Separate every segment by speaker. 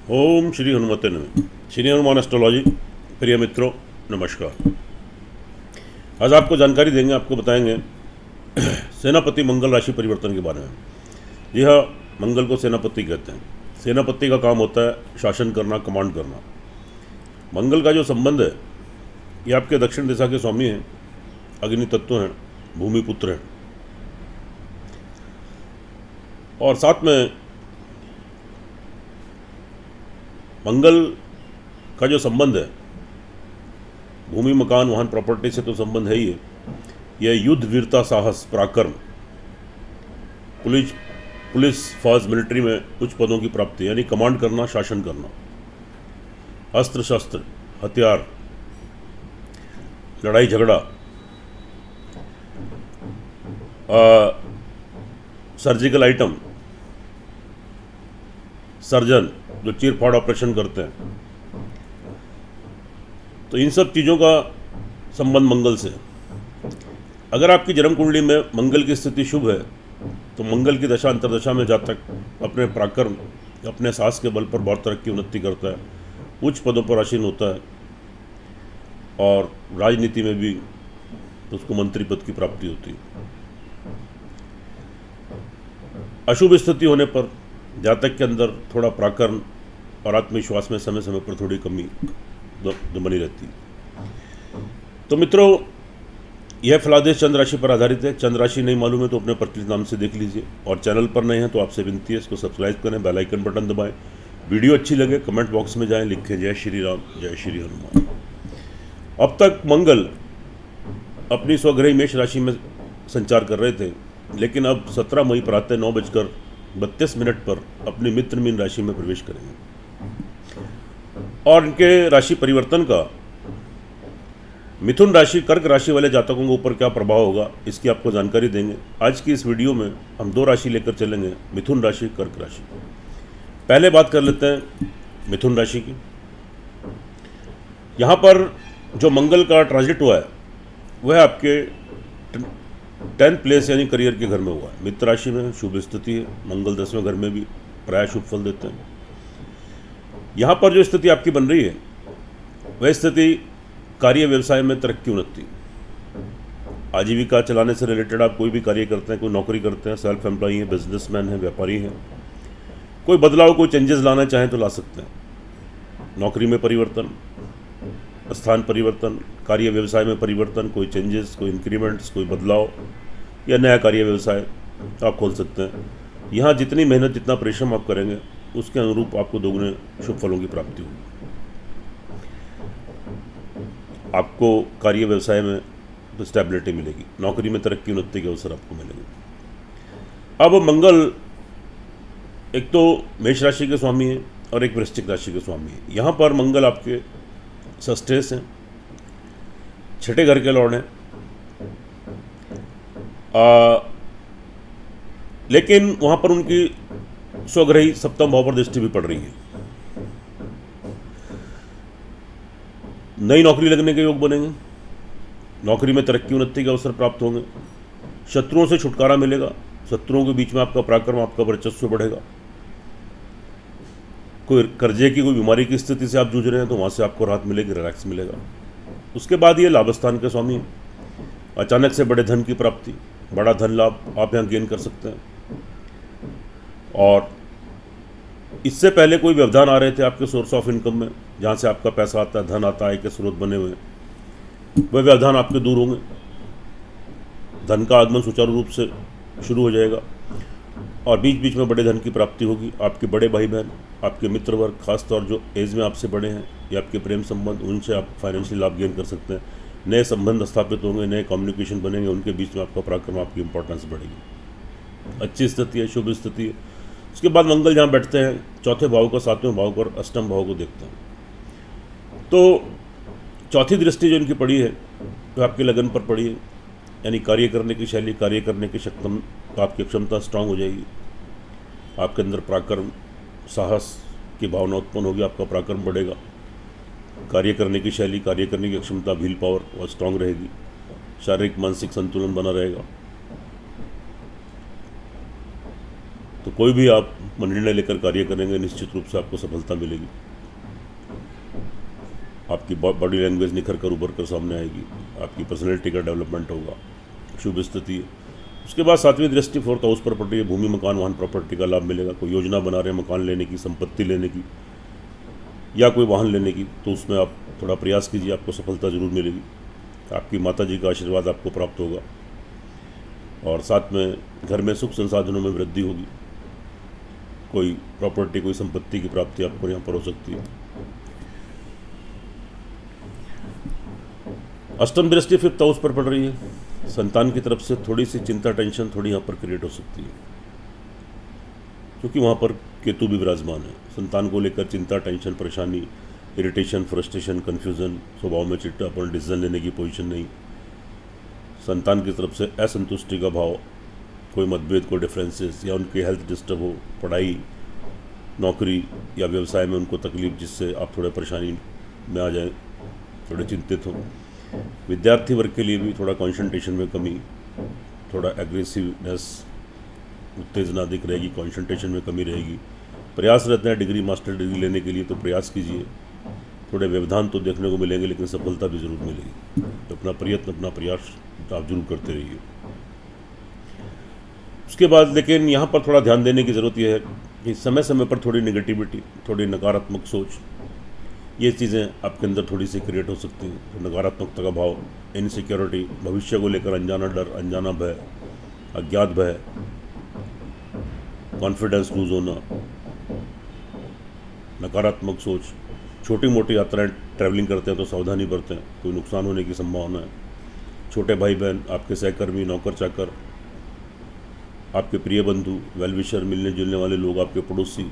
Speaker 1: ओम श्री हनुमते नमः। श्री हनुमान एस्ट्रोलॉजी। प्रिय मित्रों, नमस्कार। आज आपको जानकारी देंगे, आपको बताएंगे सेनापति मंगल राशि परिवर्तन के बारे में। जी हाँ, मंगल को सेनापति कहते हैं। सेनापति का काम होता है शासन करना, कमांड करना। मंगल का जो संबंध है, ये आपके दक्षिण दिशा के स्वामी हैं, अग्नि तत्व हैं, भूमि पुत्र हैं, और साथ में मंगल का जो संबंध है, भूमि मकान वाहन प्रॉपर्टी से तो संबंध है ही है। यह युद्ध, वीरता, साहस, पराक्रम, पुलिस फौज, मिलिट्री में उच्च पदों की प्राप्ति, यानी कमांड करना, शासन करना, अस्त्र शस्त्र, हथियार, लड़ाई झगड़ा, सर्जिकल आइटम, सर्जन जो चीर फाड़ ऑपरेशन करते हैं, तो इन सब चीज़ों का संबंध मंगल से। अगर आपकी जन्म कुंडली में मंगल की स्थिति शुभ है, तो मंगल की दशा अंतरदशा में जातक अपने पराक्रम, अपने साहस के बल पर बहुत तरक्की उन्नति करता है, उच्च पदों पर आसीन होता है, और राजनीति में भी उसको मंत्री पद की प्राप्ति होती है। अशुभ स्थिति होने पर जातक के अंदर थोड़ा पराक्रम और आत्मविश्वास में समय समय पर थोड़ी कमी बनी रहती है। तो मित्रों, यह फलादेश चंद्र राशि पर आधारित है। चंद्र राशि नहीं मालूम है तो अपने परिचित नाम से देख लीजिए, और चैनल पर नए हैं तो आपसे विनती है इसको सब्सक्राइब करें, बेल आइकन बटन दबाएं। वीडियो अच्छी लगे कमेंट बॉक्स में जाएं, लिखें जय श्री राम, जय श्री हनुमान। अब तक मंगल अपनी स्वग्रही मेष राशि में संचार कर रहे थे, लेकिन अब 17 मई प्रातः 9:32 पर अपनी मित्र मीन राशि में प्रवेश करेंगे, और इनके राशि परिवर्तन का मिथुन राशि, कर्क राशि वाले जातकों के ऊपर क्या प्रभाव होगा, इसकी आपको जानकारी देंगे। आज की इस वीडियो में हम 2 राशि लेकर चलेंगे, मिथुन राशि, कर्क राशि। पहले बात कर लेते हैं मिथुन राशि की। यहाँ पर जो मंगल का ट्रांजिट हुआ है, वह आपके 10th प्लेस यानी करियर के घर में हुआ है। मित्र राशि में शुभ स्थिति है, मंगल 10वें घर में भी प्राय शुभ फल देते हैं। यहाँ पर जो स्थिति आपकी बन रही है, वह स्थिति कार्य व्यवसाय में तरक्की उन्नति, आजीविका चलाने से रिलेटेड आप कोई भी कार्य करते हैं, कोई नौकरी करते हैं, सेल्फ एम्प्लॉई हैं, बिजनेसमैन हैं, व्यापारी हैं, कोई बदलाव, कोई चेंजेस लाना चाहें तो ला सकते हैं। नौकरी में परिवर्तन, स्थान परिवर्तन, कार्य व्यवसाय में परिवर्तन, कोई चेंजेस, कोई इंक्रीमेंट्स, कोई बदलाव या नया कार्य व्यवसाय आप खोल सकते हैं। यहाँ जितनी मेहनत, जितना परिश्रम आप करेंगे, उसके अनुरूप आपको दोगुने शुभ फलों की प्राप्ति होगी। आपको कार्य व्यवसाय में तो स्टेबिलिटी मिलेगी, नौकरी में तरक्की उन्नति के अवसर आपको मिलेंगे। अब मंगल एक तो मेष राशि के स्वामी है और एक वृश्चिक राशि के स्वामी है। यहाँ पर मंगल आपके सस्टेस हैं, छठे घर के लॉर्ड हैं, लेकिन वहाँ पर उनकी स्वग्रही सप्तम भाव पर दृष्टि भी पड़ रही है। नई नौकरी लगने के योग बनेंगे, नौकरी में तरक्की उन्नति के अवसर प्राप्त होंगे, शत्रुओं से छुटकारा मिलेगा, शत्रुओं के बीच में आपका पराक्रम, आपका वर्चस्व बढ़ेगा। कोई कर्जे की, कोई बीमारी की स्थिति से आप जूझ रहे हैं तो वहाँ से आपको राहत मिलेगी, रिलैक्स मिलेगा। उसके बाद ये लाभस्थान के स्वामी हैं, अचानक से बड़े धन की प्राप्ति, बड़ा धन लाभ आप यहाँ गेन कर सकते हैं। और इससे पहले कोई व्यवधान आ रहे थे आपके सोर्स ऑफ इनकम में, जहाँ से आपका पैसा आता है, धन आता है, के स्रोत बने हुए, वह व्यवधान आपके दूर होंगे। धन का आगमन सुचारू रूप से शुरू हो जाएगा, और बीच बीच में बड़े धन की प्राप्ति होगी। आपके बड़े भाई बहन, आपके मित्र वर्ग, खासतौर जो एज में आपसे बड़े हैं, या आपके प्रेम संबंध, उनसे आप फाइनेंशियल लाभ गेन कर सकते हैं। नए संबंध स्थापित होंगे, नए कम्युनिकेशन बनेंगे, उनके बीच में आपका पराक्रम, आपकी इंपॉर्टेंस बढ़ेगी। अच्छी स्थिति है, शुभ स्थिति है। उसके बाद मंगल जहाँ बैठते हैं, चौथे भाव को, 7वें भाव को और अष्टम भाव को देखते हैं, तो चौथी दृष्टि जो इनकी पड़ी है तो आपकी लगन पर पड़ी है, यानी कार्य करने की शैली, कार्य करने की क्षमता, आपकी क्षमता स्ट्रांग हो जाएगी। आपके अंदर पराक्रम, साहस की भावना उत्पन्न होगी, आपका पराक्रम बढ़ेगा, कार्य करने की शैली, कार्य करने की क्षमता, व्हील पावर और स्ट्रांग रहेगी, शारीरिक मानसिक संतुलन बना रहेगा। तो कोई भी आप निर्णय लेकर कार्य करेंगे निश्चित रूप से आपको सफलता मिलेगी। आपकी बॉडी लैंग्वेज निखर कर उभर कर सामने आएगी, आपकी पर्सनैलिटी का डेवलपमेंट होगा। शुभ स्थिति है। उसके बाद 7वीं दृष्टि 4th हाउस पर पड़ी है। भूमि मकान वाहन प्रॉपर्टी का लाभ मिलेगा। कोई योजना बना रहे हैं मकान लेने की, संपत्ति लेने की या कोई वाहन लेने की, तो उसमें आप थोड़ा प्रयास कीजिए, आपको सफलता जरूर मिलेगी। आपकी माता जी का आशीर्वाद आपको प्राप्त होगा और साथ में घर में सुख संसाधनों में वृद्धि होगी। कोई प्रॉपर्टी, कोई संपत्ति की प्राप्ति आपको यहाँ पर हो सकती है। अष्टम दृष्टि 5th हाउस पर पड़ रही है। संतान की तरफ से थोड़ी सी चिंता, टेंशन थोड़ी यहाँ पर क्रिएट हो सकती है, क्योंकि वहाँ पर केतु भी विराजमान है। संतान को लेकर चिंता, टेंशन, परेशानी, इरिटेशन, फ्रस्ट्रेशन, कन्फ्यूज़न, स्वभाव में चिड़चिड़ापन, डिसीजन लेने की पोजीशन नहीं, संतान की तरफ से असंतुष्टि का भाव, कोई मतभेद, कोई डिफरेंसेस या उनकी हेल्थ डिस्टर्ब हो, पढ़ाई, नौकरी या व्यवसाय में उनको तकलीफ, जिससे आप थोड़े परेशानी में आ जाएं, थोड़े चिंतित हों। विद्यार्थी वर्ग के लिए भी थोड़ा कंसंट्रेशन में कमी, थोड़ा एग्रेसिवनेस, उत्तेजना दिख रहेगी, कंसंट्रेशन में कमी रहेगी। प्रयास रहते हैं डिग्री, मास्टर डिग्री लेने के लिए, तो प्रयास कीजिए। थोड़े व्यवधान तो देखने को मिलेंगे, लेकिन सफलता भी जरूर मिलेगी। तो अपना प्रयत्न, अपना प्रयास आप जरूर करते रहिए। उसके बाद लेकिन यहाँ पर थोड़ा ध्यान देने की ज़रूरत यह है कि समय समय पर थोड़ी नेगेटिविटी, थोड़ी नकारात्मक सोच, ये चीज़ें आपके अंदर थोड़ी सी क्रिएट हो सकती हैं। तो नकारात्मकता का भाव, इनसिक्योरिटी, भविष्य को लेकर अनजाना डर, अनजाना भय, अज्ञात भय, कॉन्फिडेंस लूज होना, नकारात्मक सोच, छोटी मोटी यात्राएं ट्रैवलिंग करते हैं तो सावधानी बरतें, कोई नुकसान होने की संभावना है। छोटे भाई बहन, आपके सहकर्मी, नौकर चाकर, आपके प्रिय बंधु, वेलविशर, मिलने जुलने वाले लोग, आपके पड़ोसी,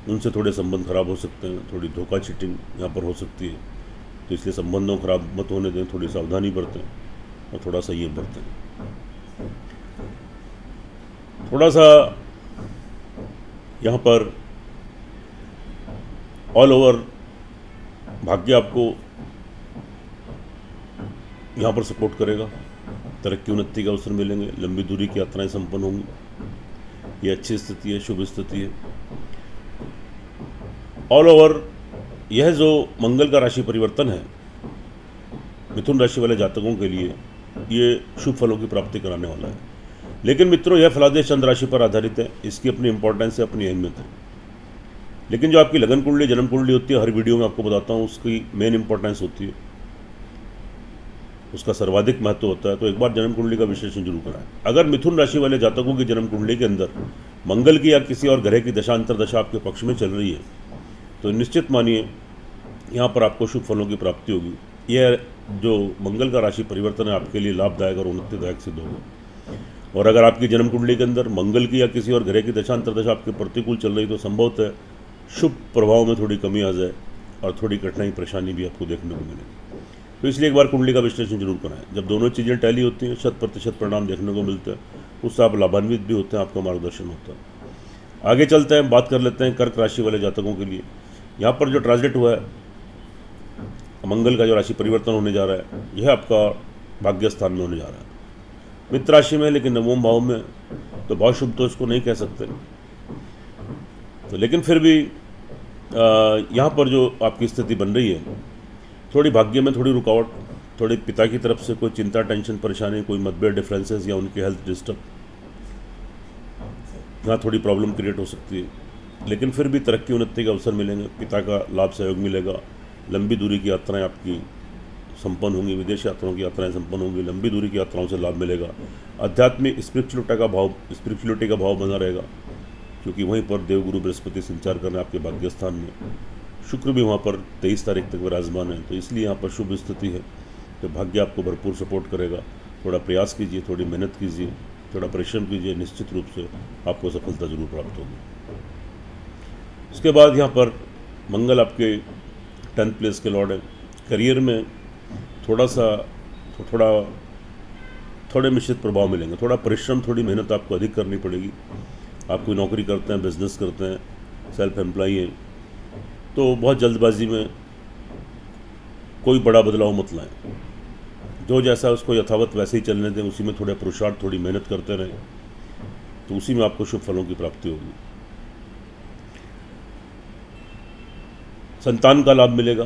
Speaker 1: उनसे थोड़े संबंध खराब हो सकते हैं। थोड़ी धोखा चीटिंग यहाँ पर हो सकती है, तो इसलिए संबंधों खराब मत होने दें, थोड़ी सावधानी बरतें और थोड़ा संयम बरतें। थोड़ा सा यहाँ पर ऑल ओवर भाग्य आपको यहाँ पर सपोर्ट करेगा। तरक्की उन्नति के अवसर मिलेंगे, लंबी दूरी की यात्राएं संपन्न होंगी। ये अच्छी स्थिति है, शुभ स्थिति है। ऑल ओवर यह जो मंगल का राशि परिवर्तन है मिथुन राशि वाले जातकों के लिए, ये शुभ फलों की प्राप्ति कराने वाला है। लेकिन मित्रों, यह फलादेश चंद्र राशि पर आधारित है, इसकी अपनी इंपॉर्टेंस है, अपनी अहमियत है। लेकिन जो आपकी लगन कुंडली, जन्म कुंडली होती है, हर वीडियो में आपको बताता हूँ, उसकी मेन इंपॉर्टेंस होती है, उसका सर्वाधिक महत्व होता है। तो एक बार जन्म कुंडली का विश्लेषण जरूर कराएं। अगर मिथुन राशि वाले जातकों की जन्म कुंडली के अंदर मंगल की या किसी और ग्रह की दशा अंतर दशा आपके पक्ष में चल रही है, तो निश्चित मानिए यहाँ पर आपको शुभ फलों की प्राप्ति होगी। यह जो मंगल का राशि परिवर्तन है आपके लिए लाभदायक और उन्नतिदायक सिद्ध होगा। और अगर आपकी जन्म कुंडली के अंदर मंगल की या किसी और ग्रह की दशा अंतर दशा आपके प्रतिकूल चल रही, तो संभवतः शुभ प्रभाव में थोड़ी कमी आ जाए और थोड़ी कठिनाई, परेशानी भी आपको देखने को मिलेगी। तो इसलिए एक बार कुंडली का विश्लेषण जरूर कराएं। जब दोनों चीज़ें टैली होती हैं, 100% परिणाम देखने को मिलते हैं, उससे आप लाभान्वित भी होते हैं, आपका मार्गदर्शन होता है। आगे चलते हैं, बात कर लेते हैं कर्क राशि वाले जातकों के लिए। यहाँ पर जो ट्रांसलेट हुआ है, मंगल का जो राशि परिवर्तन होने जा रहा है, यह आपका भाग्य स्थान में होने जा रहा है, मित्र राशि में, लेकिन नवम भाव में। तो बहुत शुभ तो इसको नहीं कह सकते, तो लेकिन फिर भी यहाँ पर जो आपकी स्थिति बन रही है, थोड़ी भाग्य में थोड़ी रुकावट, थोड़ी पिता की तरफ से कोई चिंता, टेंशन, परेशानी, कोई मतभेद, डिफरेंसेस या उनकी हेल्थ डिस्टर्ब, यहाँ थोड़ी प्रॉब्लम क्रिएट हो सकती है। लेकिन फिर भी तरक्की उन्नति के अवसर मिलेंगे, पिता का लाभ सहयोग मिलेगा। लंबी दूरी की यात्राएं आपकी संपन्न होंगी, विदेश यात्राओं की यात्राएं संपन्न होंगी, लंबी दूरी की यात्राओं से लाभ मिलेगा। आध्यात्मिक स्पिरिचुअलिटी का भाव बना रहेगा, क्योंकि वहीं पर देवगुरु बृहस्पति संचार करना आपके भाग्य स्थान में। शुक्र भी वहाँ पर 23 तारीख तक विराजमान है, तो इसलिए यहाँ पर शुभ स्थिति है। तो भाग्य आपको भरपूर सपोर्ट करेगा। थोड़ा प्रयास कीजिए, थोड़ी मेहनत कीजिए, थोड़ा परिश्रम कीजिए, निश्चित रूप से आपको सफलता जरूर प्राप्त होगी। उसके बाद यहाँ पर मंगल आपके 10th प्लेस के लॉर्ड है। करियर में थोड़े मिश्रित प्रभाव मिलेंगे। थोड़ा परिश्रम, थोड़ी मेहनत आपको अधिक करनी पड़ेगी। आप कोई नौकरी करते हैं, बिजनेस करते हैं, सेल्फ एम्प्लॉई हैं, तो बहुत जल्दबाजी में कोई बड़ा बदलाव मत लाएं। जो जैसा उसको यथावत वैसे ही चलने दें, उसी में थोड़ा पुरुषार्थ, थोड़ी मेहनत करते रहें। तो उसी में आपको शुभ फलों की प्राप्ति होगी। संतान का लाभ मिलेगा,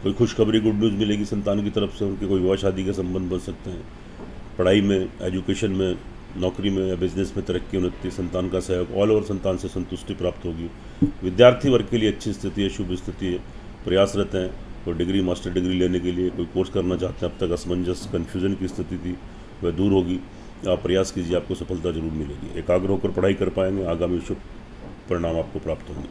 Speaker 1: कोई खुशखबरी गुड न्यूज़ मिलेगी संतान की तरफ से, उनके कोई विवाह शादी के संबंध बन सकते हैं। पढ़ाई में, एजुकेशन में, नौकरी में या बिजनेस में तरक्की उन्नति, संतान का सहयोग, ऑल ओवर संतान से संतुष्टि प्राप्त होगी। विद्यार्थी वर्ग के लिए अच्छी स्थिति है, शुभ स्थिति है, प्रयासरत हैं। कोई डिग्री, मास्टर डिग्री लेने के लिए कोई कोर्स करना चाहते हैं, अब तक असमंजस, कन्फ्यूज़न की स्थिति थी, वह दूर होगी। आप प्रयास कीजिए, आपको सफलता जरूर मिलेगी। एकाग्र होकर पढ़ाई कर पाएंगे, आगामी शुभ परिणाम आपको प्राप्त होंगे।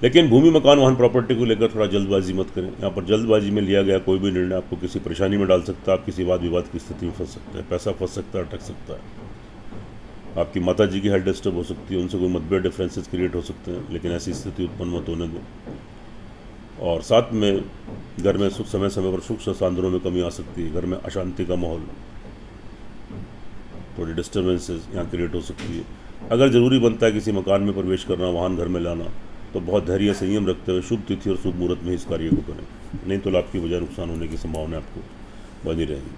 Speaker 1: लेकिन भूमि, मकान, वाहन, प्रॉपर्टी को लेकर थोड़ा जल्दबाजी मत करें। यहाँ पर जल्दबाजी में लिया गया कोई भी निर्णय आपको किसी परेशानी में डाल सकता है, आप किसी वाद विवाद की स्थिति में फंस सकते हैं, पैसा फंस सकता है, अटक सकता है। आपकी माता जी की हेल्थ डिस्टर्ब हो सकती है, उनसे कोई मतभेद, डिफरेंसेस क्रिएट हो सकते हैं, लेकिन ऐसी स्थिति उत्पन्न मत होने दें। और साथ में घर में समय समय पर सुख संसाधनों में कमी आ सकती है, घर में अशांति का माहौल, थोड़ी डिस्टर्बेंसेस यहाँ क्रिएट हो सकती है। अगर ज़रूरी बनता है किसी मकान में प्रवेश करना, वाहन घर में लाना, तो बहुत धैर्य संयम रखते हुए शुभ तिथि और शुभ मुहूर्त में इस कार्य को करें, नहीं तो लाभ की बजाय नुकसान होने की संभावना आपको बनी रहेगी।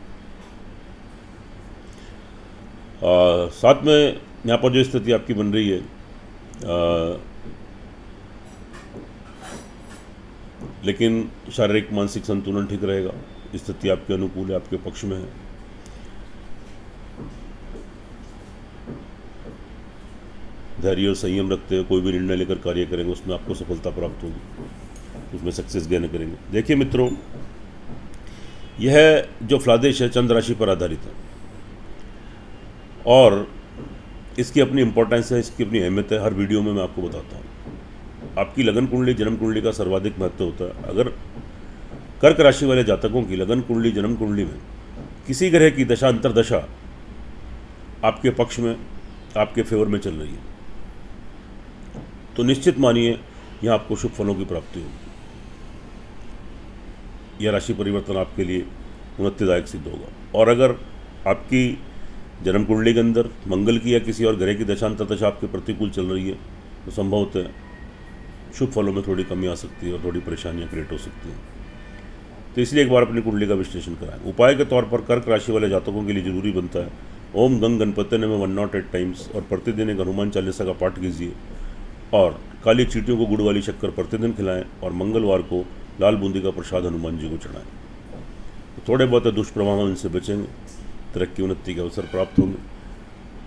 Speaker 1: साथ में यहाँ पर जो स्थिति आपकी बन रही है, लेकिन शारीरिक मानसिक संतुलन ठीक रहेगा, स्थिति आपके अनुकूल है, आपके पक्ष में है। धैर्य और संयम रखते हुए कोई भी निर्णय लेकर कार्य करेंगे, उसमें आपको सफलता प्राप्त होगी, उसमें सक्सेस गेन करेंगे। देखिए मित्रों, यह जो फलादेश है चंद्र राशि पर आधारित है और इसकी अपनी इंपॉर्टेंस है, इसकी अपनी अहमियत है। हर वीडियो में मैं आपको बताता हूँ। आपकी लगन कुंडली, जन्म कुंडली का सर्वाधिक महत्व होता है। अगर कर्क राशि वाले जातकों की लगन कुंडली, जन्म कुंडली में किसी ग्रह की दशा, अंतरदशा आपके पक्ष में, आपके फेवर में चल रही है, तो निश्चित मानिए यह आपको शुभ फलों की प्राप्ति होगी। यह राशि परिवर्तन आपके लिए उन्नतिदायक सिद्ध होगा। और अगर आपकी जन्म कुंडली के अंदर मंगल की या किसी और ग्रह की दशांतरदशा आपके प्रतिकूल चल रही है, तो संभवतः शुभ फलों में थोड़ी कमी आ सकती है और थोड़ी परेशानियां क्रिएट हो सकती हैं। तो इसलिए एक बार अपनी कुंडली का विश्लेषण कराएं। उपाय के तौर पर कर्क राशि वाले जातकों के लिए जरूरी बनता है ओम गंग गणपति नमः 108 टाइम्स, और प्रतिदिन एक हनुमान चालीसा का पाठ कीजिए, और काली चींटियों को गुड़ वाली शक्कर प्रतिदिन खिलाएं, और मंगलवार को लाल बूंदी का प्रसाद हनुमान जी को चढ़ाएं। तो थोड़े बहुत दुष्प्रभाव इनसे बचेंगे, तरक्की उन्नति के अवसर प्राप्त होंगे,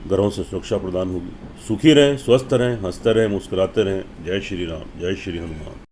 Speaker 1: घरों से सुरक्षा प्रदान होगी। सुखी रहें, स्वस्थ रहें, हंसते रहें, मुस्कुराते रहें। जय श्री राम, जय श्री हनुमान।